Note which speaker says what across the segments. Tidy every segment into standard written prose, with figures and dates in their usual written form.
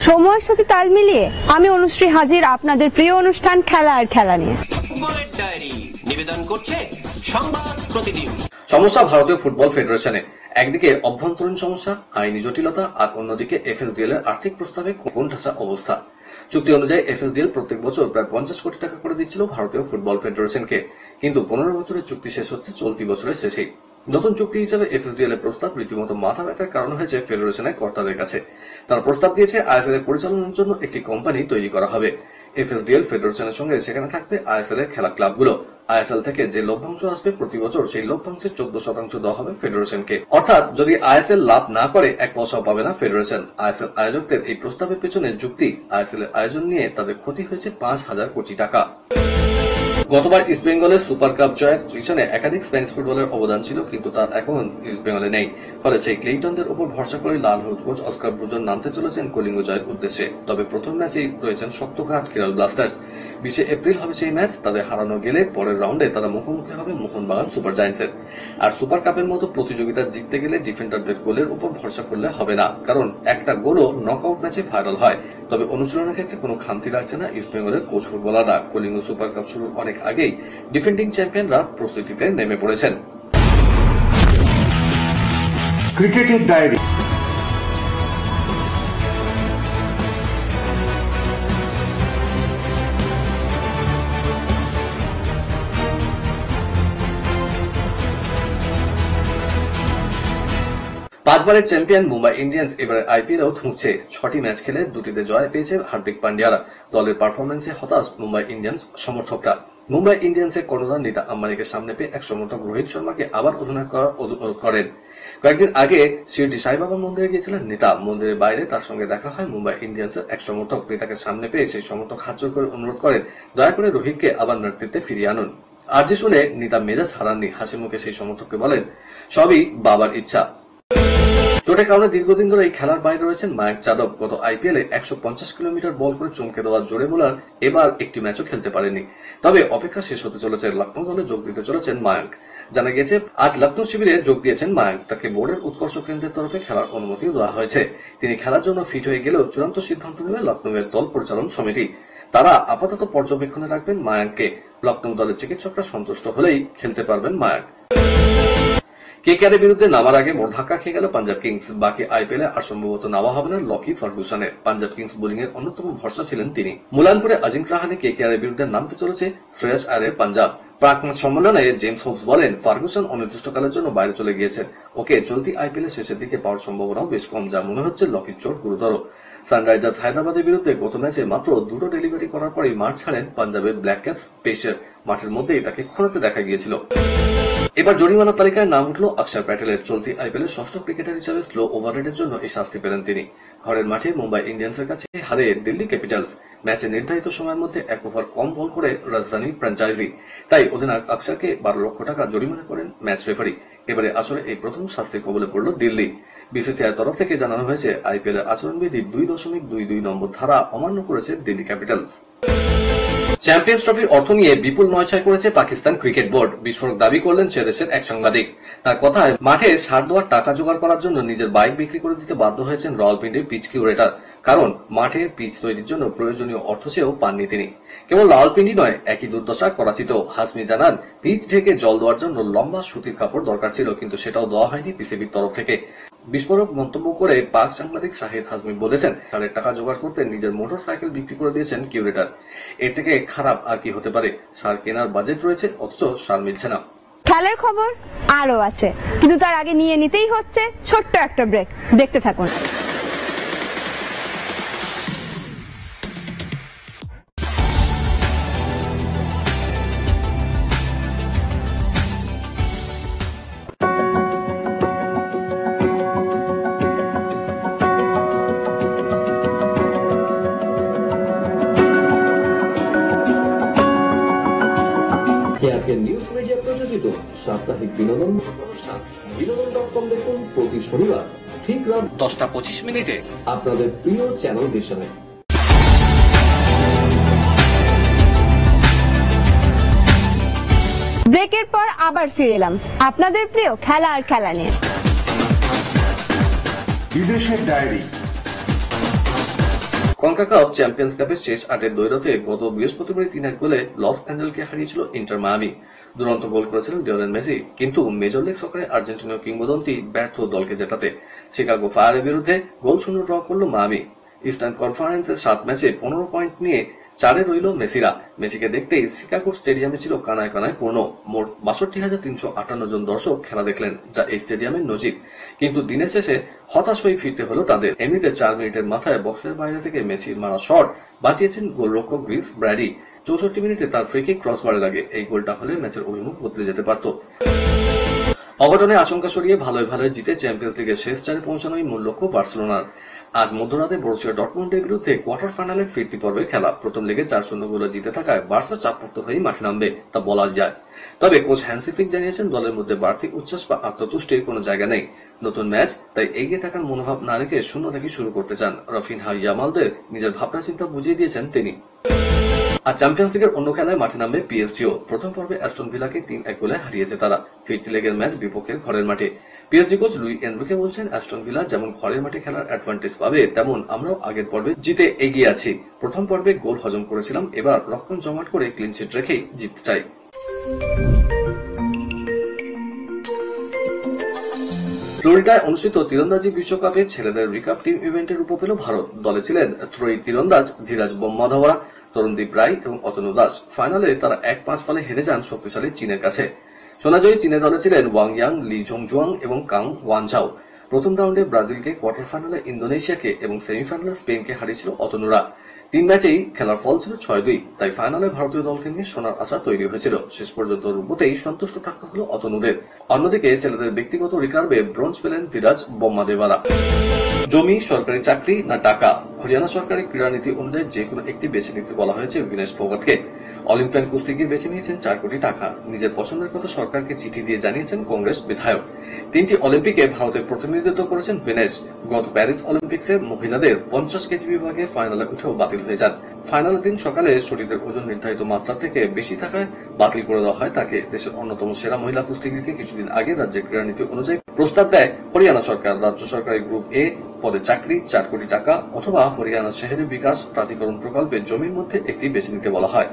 Speaker 1: সময়ের সাথে তাল মিলিয়ে আমি অনুশ্রী হাজির আপনাদের প্রিয় অনুষ্ঠান খেলা আর খেলা নিয়ে।
Speaker 2: ফুটবলের ডায়েরি নিবেদন করছে সংবাদ প্রতিদিন।
Speaker 3: সমস্যা ভারতীয় ফুটবল ফেডারেশনে, একদিকে অভ্যন্তরীণ সমস্যা, আইনি জটিলতা, আর অন্যদিকে এফএসডিএল এর আর্থিক প্রস্তাবে কোণঠাসা অবস্থা। চুক্তি অনুযায়ী এফএসডিএল প্রত্যেক বছর প্রায় 50 কোটি টাকা করে দিচ্ছিল ভারতীয় ফুটবল ফেডারেশনকে, কিন্তু 15 বছরের চুক্তি শেষ হচ্ছে চলতি বছরের শেষেই। নতুন চুক্তি হিসেবে এফএসডিএল এর প্রস্তাব রীতিমতো মাথা ব্যথার কারণ হয়েছে ফেডারেশনের কর্তাদের কাছে। তারা প্রস্তাব দিয়েছে আইএসএল এর পরিচালনার জন্য একটি কোম্পানি তৈরি করা হবে। এফএসডিএল ফেডারেশনের সঙ্গে সেখানে থাকবে আইএসএল এর খেলা ক্লাবগুলো। আইএসএল থেকে যে লভ্যাংশ আসবে প্রতি বছর সেই লভ্যাংশের 14% দেওয়া হবে ফেডারেশনকে। অর্থাৎ যদি আইএসএল লাভ না করে 1 পয়সাও পাবে না ফেডারেশন। আইএসএল আয়োজকদের এই প্রস্তাবের পেছনে যুক্তি, আইএসএল এর আয়োজন নিয়ে তাদের ক্ষতি হয়েছে 5,000 কোটি টাকা। গতবার ইস্ট বেঙ্গলের সুপার কাপ জয়ের পিছনে একাধিক স্প্যানিশ ফুটবলের অবদান ছিল, কিন্তু তার এখন ইস্ট বেঙ্গলে নেই। ফলে সেই ক্লেইটনদের উপর ভরসা করে লাল হলুদ কোচ অস্কার ব্রুজন নামতে চলেছেন কলিঙ্গ জয়ের উদ্দেশ্যে। তবে প্রথম ম্যাচেই রয়েছেন শক্ত ঘাট কেরল ব্লাস্টার্স। 20 এপ্রিল হবে সেই ম্যাচ। তাদের হারানো গেলে পরের রাউন্ডে তারা মুখোমুখি হবে মোহনবাগান সুপার জায়ান্টসের। আর সুপার কাপের মতো প্রতিযোগিতা জিততে গেলে ডিফেন্ডারদের গোলের উপর ভরসা করলে হবে না, কারণ একটা গোলও নকআউট ম্যাচে ভাইরাল হয়। তবে অনুশীলনের ক্ষেত্রে কোনো খামতি রাখছে না ইস্ট বেঙ্গলের কোচ ফুটবলাররা। কলিঙ্গ সুপার কাপ শুরুর অনেক আগেই ডিফেন্ডিং চ্যাম্পিয়নরা প্রস্তুতিতে নেমে পড়েছেন।
Speaker 4: ক্রিকেটের ডায়েরি।
Speaker 3: পাঁচবারের চ্যাম্পিয়ন মুম্বাই ইন্ডিয়ান্স এবারে আইপিএলেও ধুঁকছে। 6টি ম্যাচ খেলে 2টিতে জয় পেয়েছে হার্দিক পান্ডিয়ারা। দলের পারফরমেন্সে হতাশ মুম্বাই ইন্ডিয়ান্স সমর্থকরা। মুম্বাই ইন্ডিয়ান্সের কর্ণধার নীতা আম্বানিকে সামনে পেয়ে এক সমর্থক রোহিত শর্মাকে আবার অধিনায়ক করার অনুরোধ করেন। কয়েকদিন আগে শিরডি সাইবাবা মন্দিরে গিয়েছিলেন নীতা। মন্দিরের বাইরে তার সঙ্গে দেখা হয় মুম্বাই ইন্ডিয়ান্সের এক সমর্থক। নীতাকে সামনে পেয়ে সেই সমর্থক হাত জোড় করে অনুরোধ করেন দয়া করে রোহিতকে আবার নেতৃত্বে ফিরিয়ে আনুন। আর্জি শুনে নীতা মেজাজ হারাননি, হাসি মুখে সেই সমর্থককে বলেন সবই বাবার ইচ্ছা। চোটের কারণে দীর্ঘদিন ধরে এই খেলার বাইরে রয়েছেন মায়াঙ্ক যাদব। গত আইপিএলে 150 কিলোমিটার বল করে চমকে দেওয়া জোরে বোলার এবার একটি ম্যাচও খেলতে পারেনি। তবে অপেক্ষা শেষ হতে চলেছে। লখনৌ দলে যোগ দিতে চলেছেন মায়াঙ্ক। জানা গেছে আজ লখনৌ শিবিরে যোগ দিয়েছেন মায়াঙ্ক। তাকে বোর্ডের উৎকর্ষ কেন্দ্রের তরফে খেলার অনুমতিও দেওয়া হয়েছে। তিনি খেলার জন্য ফিট হয়ে গেলেও চূড়ান্ত সিদ্ধান্ত নেবে লখনৌয়ের দল পরিচালন সমিতি। তারা আপাতত পর্যবেক্ষণে রাখবেন মায়াঙ্ককে। লখনৌ দলের চিকিৎসকরা সন্তুষ্ট হলেই খেলতে পারবেন মায়াঙ্ক। কেকেআরের বিরুদ্ধে নামার আগে বড় ধাক্কা খেয়ে গেল পাঞ্জাব কিংস। বাকি আইপিএলে আর সম্ভবত নামা হবে না লকি ফার্গুসনের। পাঞ্জাব কিংস বোলিং এর অন্যতম ভরসা ছিলেন তিনি। মুলানপুরে আজিঙ্ক রাহানে কেকেআরের বিরুদ্ধে নামতে চলেছে শ্রেয়স আয়ারের পাঞ্জাব। প্রাক ম্যাচ সম্মেলনে জেমস হোপস বলেন ফার্গুসন অনির্দিষ্টকালের জন্য বাইরে চলে গিয়েছেন। ওকে চলতি আইপিএলের শেষের দিকে পাওয়ার সম্ভাবনাও বেশ কম, যা মনে হচ্ছে লকির চোট গুরুতর। সানরাইজার্স হায়দ্রাবাদের বিরুদ্ধে গত ম্যাচে মাত্র 2টো ডেলিভারি করার পরেই মাঠ ছাড়েন পাঞ্জাবের ব্ল্যাক ক্যাপস পেসার। মাঠের মধ্যেই তাকে খোঁড়াতে দেখা গিয়েছিল। এবার জরিমানা তালিকায় নাম উঠল অক্ষর প্যাটেলের। চলতি আইপিএলের ষষ্ঠ ক্রিকেটার হিসেবে স্লো ওভাররেটের জন্য এই শাস্তি পেলেন তিনি। ঘরের মাঠে মুম্বাই ইন্ডিয়ান্সের কাছে হারে দিল্লি ক্যাপিটালস। ম্যাচে নির্ধারিত সময়ের মধ্যে 1 ওভার কম বল করে রাজধানী ফ্র্যাঞ্চাইজি। তাই অধিনায়ক অক্ষরকে 12 লক্ষ টাকা জরিমানা করেন ম্যাচ রেফারি। এবারে আসলে এই প্রথম শাস্তির কবলে পড়ল দিল্লি। বিসিসিআই তরফ থেকে জানানো হয়েছে আইপিএল এর আচরণবিধির 2.22 নম্বর ধারা অমান্য করেছে দিল্লি ক্যাপিটালস। চ্যাম্পিয়ন্স ট্রফির অর্থ নিয়ে বিপুল নয়ছয় করেছে পাকিস্তান ক্রিকেট বোর্ড। বিস্ফোরক দাবি করলেন সে দেশের এক সাংবাদিক। তার কথায় মাঠে সার দেওয়ার টাকা জোগাড় করার জন্য নিজের বাইক বিক্রি করে দিতে বাধ্য হয়েছেন রাওয়ালপিন্ডির পিচ কিউরেটর, কারণ মাঠের পিচ তৈরির জন্য প্রয়োজনীয় অর্থ চেয়েও পাননি তিনি। কেবল রাওয়ালপিন্ডি নয়, একই দুর্দশা করাচিতেও। হাসমি জানান পিচ ঢেকে জল দেওয়ার জন্য লম্বা সুতির কাপড় দরকার ছিল, কিন্তু সেটাও দেওয়া হয়নি পিসিবির তরফ থেকে। বিস্ফোরক মন্তব্য করে পাক সাংবাদিক শাহিদ হাজমি বলেছেন সারের টাকা জোগাড় করতে নিজের মোটর সাইকেল বিক্রি করে দিয়েছেন কিউরেটর। এর থেকে খারাপ আর কি হতে পারে? সার কেনার বাজেট রয়েছে, অথচ সার মিলছে না।
Speaker 1: খেলার খবর আরো আছে, কিন্তু তার আগে নিয়ে নিতেই হচ্ছে ছোট্ট একটা ব্রেক। দেখতে থাকুন।
Speaker 3: নিউজ মিডিয়া প্রযোজিত সাপ্তাহিক বিনোদন অনুষ্ঠান বিনোদন.com দেখুন প্রতি শনিবার ঠিক রাত 10:25 আপনাদের প্রিয় চ্যানেল ভিশনে।
Speaker 1: ব্রেকের পর আবার ফিরে এলাম আপনাদের প্রিয় খেলা আর খেলা নিয়ে।
Speaker 4: বিদেশের ডায়েরি।
Speaker 3: কনকাকাফ চ্যাম্পিয়ন্স কাপের শেষ 8-এর দ্বৈরথে গত বৃহস্পতিবার 3-1 গোলে লস অ্যাঞ্জেলসকে হারিয়েছিল ইন্টার মায়ামি। দুরন্ত গোল করেছিলেন লিওনেল মেসি, কিন্তু মেজর লিগ সকারে আর্জেন্টিনীয় কিংবদন্তি ব্যর্থ দলকে জেতাতে। শিকাগো ফায়ারের বিরুদ্ধে গোল-শূন্য ড্র করল মায়ামি। ইস্টার্ন কনফারেন্সের 7 ম্যাচে 15 পয়েন্ট নিয়ে 4-এ রইল মেসিরা। মেসিকে দেখতেই শিকাগোর স্টেডিয়ামে ছিল কানায় কানায় পূর্ণ। মোট 62,358 জন দর্শক খেলা দেখলেন, যা এই স্টেডিয়ামের নজির। কিন্তু দিনের শেষে হতাশ হয়ে ফিরতে হলো তাদের। এমনিতে 4 মিনিটের মাথায় বক্সের বাইরে থেকে মেসির মারা শট বাঁচিয়েছেন গোলরক্ষক গ্রিস ব্র্যাডি। 64 মিনিটে তার ফ্রিকিক ক্রসবারে লাগে। এই গোলটা হলে ম্যাচের অভিমুখ বদলে যেতে পারত। অঘটনে আশঙ্কা সরিয়ে ভালোই ভালোই জিতে চ্যাম্পিয়ন্স লিগের শেষ 4-এ পৌঁছানোই মূল লক্ষ্য বার্সেলোনার। আজ মধ্যরাতে বরুসিয়া ডর্টমুন্ডের বিরুদ্ধে কোয়ার্টার ফাইনালে ফিরতি পর্বে খেলা। প্রথম লেগে 4-0 গোলে জিতে থাকায় বার্সা চাপমুক্ত হয়ে মাঠে নামবে, তা বলা যায়। তবে কোচ হ্যান্সি ফ্লিক জানিয়েছেন দলের মধ্যে বাড়তি উচ্ছ্বাস বা আত্মতুষ্টির কোনো জায়গা নেই। নতুন ম্যাচ, তাই এগিয়ে থাকার মনোভাব না রেখে শূন্য থেকে শুরু করতে চান। রাফিনহা ইয়ামালদের নিজের ভাবনা চিন্তা বুঝিয়ে দিয়েছেন তিনি। আর চ্যাম্পিয়ন্স লিগের অন্য খেলায় মাঠে নামবে পিএসজিও। প্রথম পর্বে অ্যাস্টন ভিলাকে 3-1 গোলে হারিয়েছে তারা। ফিরতি লেগের ম্যাচ বিপক্ষের ঘরের মাঠে। পিএসজি কোচ লুই এনরিকে বলছেন, অ্যাস্টন ভিলা যেমন ঘরের মাঠে খেলার অ্যাডভান্টেজ পাবে, তেমন আমরাও আগের পর্বে জিতে এগিয়ে আছি। প্রথম পর্বে গোল হজম করেছিলাম, এবার রক্ষণ জমাট করে ক্লিন শিট রেখেই জিততে চাই। ফ্লোরিডায় অনুষ্ঠিত তীরন্দাজি বিশ্বকাপে ছেলেদের রিকাপ টিম ইভেন্টের রূপ পেল ভারত। দলে ছিলেন ত্রয়ী তীরন্দাজ ধীরাজ বোম্মাধওয়ারা, তরুণদীপ রায় এবং অতনু দাস। ফাইনালে তারা 1-5 ফলে হেরে যান শক্তিশালী চীনের কাছে। সোনাজয়ী চীনের দলে ছিলেন ওয়াং ইয়াং, লি ঝংজুয়াং এবং কাং ওয়ানঝাও। প্রথম রাউন্ডে ব্রাজিলকে, কোয়ার্টার ফাইনালে ইন্দোনেশিয়াকে এবং সেমিফাইনালে স্পেনকে হারিয়েছিল অতনুরা। 3 ম্যাচেই খেলার ফল ছিল 6-2, তাই ফাইনালে ভারতীয় দলকে নিয়ে সোনার আশা তৈরি হয়েছিল। শেষ পর্যন্ত রূপতেই সন্তুষ্ট থাকতে হলো অতনুদের। অন্যদিকে ছেলেদের ব্যক্তিগত রিকার্ভে ব্রোঞ্জ পেলেন ধীরাজ বোম্মাদেওয়ারা। জমি, সরকারি চাকরি না টাকা, হরিয়ানা সরকারি ক্রীড়ানীতি অনুযায়ী যে কোনো একটি বেছে নিতে বলা হয়েছে বিনেশ ফোগাতকে। অলিম্পিয়ান কুস্তিগির বেছে নিয়েছেন 4 কোটি টাকা। নিজের পছন্দের কথা সরকারকে চিঠি দিয়ে জানিয়েছেন কংগ্রেস বিধায়ক। 3টি অলিম্পিকে ভারতের প্রতিনিধিত্ব করেছেন ভিনেশ। গত প্যারিস অলিম্পিক্সে মহিলাদের 50 কেজি বিভাগে ফাইনালে উঠেও বাতিল হয়ে যান। ফাইনালের দিন সকালে শরীরের ওজন নির্ধারিত মাত্রা থেকে বেশি থাকায় বাতিল করে দেওয়া হয় তাকে। দেশের অন্যতম সেরা মহিলা কুস্তিগিরকে কিছুদিন আগে রাজ্যের ক্রীড়ানীতি অনুযায়ী প্রস্তাব দেয় হরিয়ানা সরকার। রাজ্য সরকারের গ্রুপ এ পদে চাকরি, 4 কোটি টাকা, অথবা হরিয়ানা শহরি বিকাশ প্রাধিকরণ প্রকল্পে জমির মধ্যে একটি বেছে নিতে বলা হয়।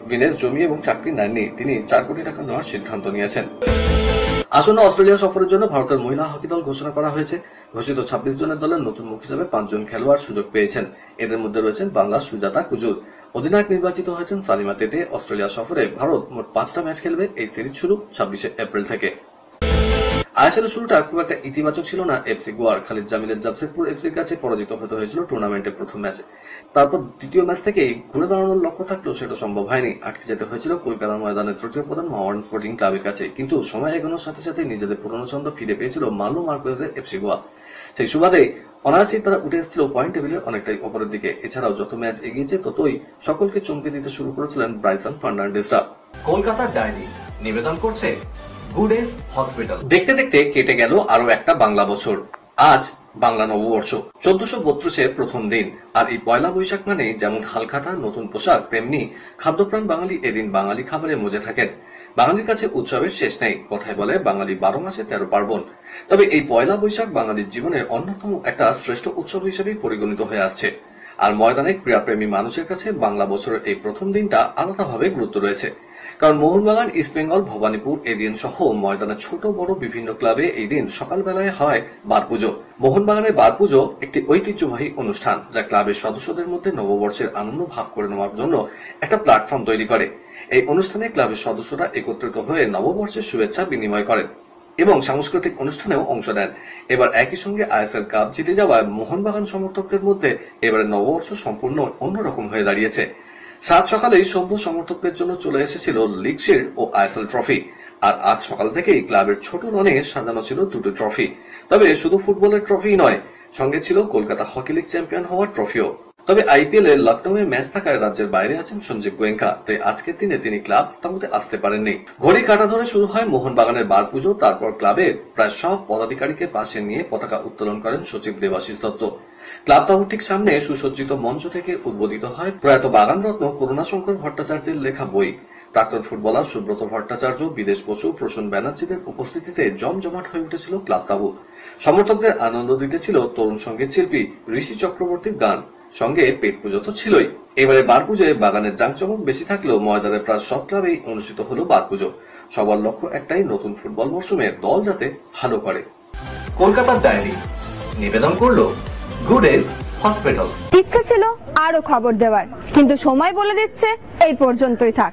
Speaker 3: ভিনেশ জমি এবং চাকরি নেননি, তিনি 4 কোটি টাকা নেওয়ার সিদ্ধান্ত নিয়েছেন। আসন্ন অস্ট্রেলিয়া সফরের জন্য ভারতের মহিলা হকি দল ঘোষণা করা হয়েছে। ঘোষিত 26 জনের দলের নতুন মুখ হিসেবে 5 জন খেলোয়াড় সুযোগ পেয়েছেন। এদের মধ্যে রয়েছেন বাংলার সুজাতা কুজুর। অধিনায়ক নির্বাচিত হয়েছেন সালিমা তেতে। অস্ট্রেলিয়া সফরে ভারত মোট 5টা ম্যাচ খেলবে। এই সিরিজ শুরু 26শে এপ্রিল থেকে। আইএসএলের শুরুটা খুব একটা ইতিবাচক ছিল না এফসি গোয়ার। খালিদ জামিলের জামশেদপুর এফসির কাছে পরাজিত হতে হয়েছিল টুর্নামেন্টের প্রথম ম্যাচে। তারপর দ্বিতীয় ম্যাচ থেকেই ঘুরে দাঁড়ানোর লক্ষ্য থাকলেও সেটা সম্ভব হয়নি। আটকে যেতে হয়েছিল কলকাতা ময়দানের তৃতীয় প্রধান মোহামেডান স্পোর্টিং ক্লাবের কাছে। কিন্তু সময় এগোনোর সাথে সাথে নিজেদের পুরনো ছন্দ ফিরে পেয়েছিল মার্লো মার্কেজের এফসি গোয়া। সেই সুবাদে অনায়াসেই তারা উঠে এসেছিল পয়েন্ট টেবিলের অনেকটাই ওপরের দিকে। এছাড়াও যত ম্যাচ এগিয়েছে ততই সকলকে চমকে দিতে শুরু করেছিলেন ব্রাইসন ফার্নান্ডেজরা।
Speaker 2: কলকাতার ডায়েরি নিবেদন করছে গুড এজ হসপিটাল।
Speaker 3: দেখতে দেখতে কেটে গেল আরো একটা বাংলা বছর। আজ বাংলা নববর্ষ 1432-এর প্রথম দিন। আর এই পয়লা বৈশাখ মানেই যেমন হালখাতা, নতুন পোশাক, তেমনি খাদ্যপ্রাণ বাঙালি এদিন বাঙালি খাবারে মজে থাকেন। বাঙালির কাছে উৎসবের শেষ নেই। কথায় বলে বাঙালি 12 মাসে 13 পার্বণ। তবে এই পয়লা বৈশাখ বাঙালির জীবনের অন্যতম একটা শ্রেষ্ঠ উৎসব হিসেবে পরিগণিত হয়ে আসছে। আর ময়দানে ক্রীড়াপ্রেমী মানুষের কাছে বাংলা বছরের এই প্রথম দিনটা আলাদাভাবে গুরুত্ব রয়েছে। কারণ মোহনবাগান, ইস্টবেঙ্গল, ভবানীপুর, এডিএন সহ ময়দানে ছোট বড় বিভিন্ন ক্লাবে এই দিন সকালবেলায় হয় বার পুজো। মোহনবাগানের বার পুজো একটি ঐতিহ্যবাহী অনুষ্ঠান, যা ক্লাবের সদস্যদের মধ্যে নববর্ষের আনন্দ ভাগ করে নেওয়ার জন্য একটা প্ল্যাটফর্ম তৈরি করে। এই অনুষ্ঠানে ক্লাবের সদস্যরা একত্রিত হয়ে নববর্ষের শুভেচ্ছা বিনিময় করেন এবং সাংস্কৃতিক অনুষ্ঠানেও অংশ নেন। এবার একই সঙ্গে আইএসএল কাপ জিতে যাওয়ায় মোহনবাগান সমর্থকদের মধ্যে এবারে নববর্ষ সম্পূর্ণ অন্যরকম হয়ে দাঁড়িয়েছে। সাত সকালেই সভ্য সমর্থকদের জন্য চলে এসেছিল লিগ শিল্ড ও আইএসএল ট্রফি। আর আজ সকাল থেকেই ক্লাবের ছোট লনে সাজানো ছিল 2টি ট্রফি। তবে শুধু ফুটবলের ট্রফি নয়, সঙ্গে ছিল কলকাতা হকি লিগ চ্যাম্পিয়ন হওয়ার ট্রফিও। তবে আইপিএল এর লখনৌয়ে ম্যাচ থাকায় রাজ্যের বাইরে আছেন সঞ্জীব গোয়েঙ্কা, তাই আজকের দিনে তিনি ক্লাব তাঁবুতে আসতে পারেননি। ঘড়ি কাটা ধরে শুরু হয় মোহনবাগানের বার পুজো। তারপর ক্লাবের প্রায় সব পদাধিকারীকে পাশে নিয়ে পতাকা উত্তোলন করেন সচিব দেবাশিস দত্ত। ক্লাব তাঁবুর ঠিক সামনে সুসজ্জিত মঞ্চ থেকে উদ্বোধিত হয় প্রয়াত বাগানরত্ন করুণাশঙ্কর ভট্টাচার্যের লেখা বই। প্রাক্তন ফুটবলার সুব্রত ভট্টাচার্য, বিদেশ বসু, প্রসূন ব্যানার্জিদের উপস্থিতিতে জমজমাট হয়ে উঠেছিল ক্লাব তাঁবু। সমর্থকদের আনন্দ দিতেছিল তরুণ সঙ্গীত শিল্পী ঋষি চক্রবর্তীর গান। সঙ্গে পেট পুজো তো ছিলই। এবারে বার পুজোয় বাগানের জাঁকজমক বেশি থাকলেও ময়দানের প্রায় সব ক্লাবেই অনুষ্ঠিত হলো বার পুজো। সবার লক্ষ্য একটাই, নতুন ফুটবল মরশুমে দল যাতে ভালো করে। কলকাতার ডায়েরি নিবেদন করলো গুড এজ হসপিটাল।
Speaker 1: ইচ্ছে ছিল আরো খবর দেওয়ার, কিন্তু সময় বলে দিচ্ছে এই পর্যন্তই থাক।